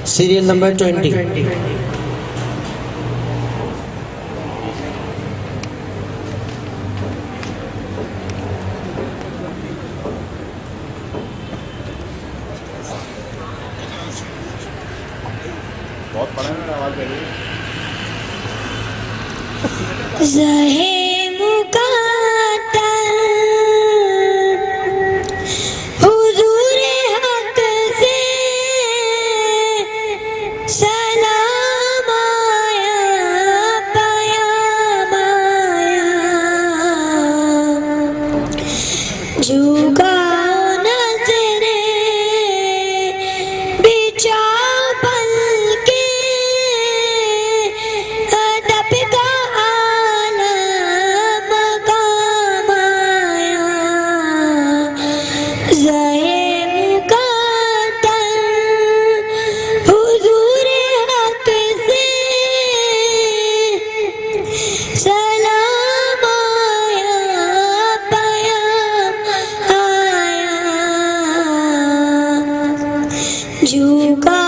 Serial number 20। बहुत बड़ा है मेरा आवाज है। ज़हे मुक़द्दर हुज़ूर हक़ से सलाम आया, पयाम आया, झुकाओ नज़रें बिछाओ पलकें, अदब का आला मकाम आया। ज़हे मुक़द्दर हुज़ूर हक़ से सलाम आया, पयाम आया, झुका